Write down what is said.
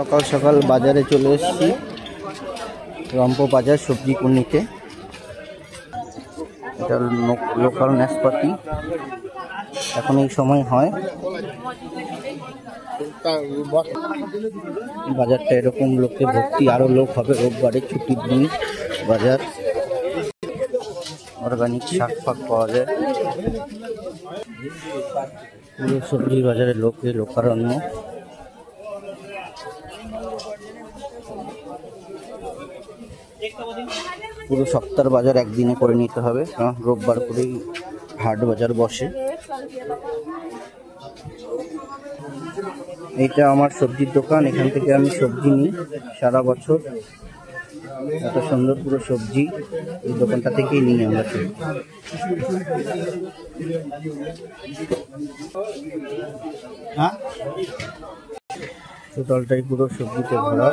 সকাল সকাল বাজারে চলে এসেছি, রম্পো বাজার সবজি কুন্নিতে। এটা লোকাল নাশপাতি, এখন এই সময় হয়। বাজারটা এরকম লোকে ভর্তি, আরো লোক হবে রোববারে, ছুটির দিন বাজার। অর্গানিক শাক ফাক পাওয়া যায়। পুরো সবজির বাজারে লোকারণ্য। পুরো সপ্তাহের বাজার একদিনে করে নিতে হবে, কারণ রোববার করেই হাট বাজার বসে। এইটা আমার সবজির দোকান, এখান থেকে আমি সবজি নিই সারা বছর। এত সুন্দর পুরো সবজি, এই দোকানটা থেকেই নিই আমরা সবজি। টোটালটাই পুরো সবজিতে ভরা।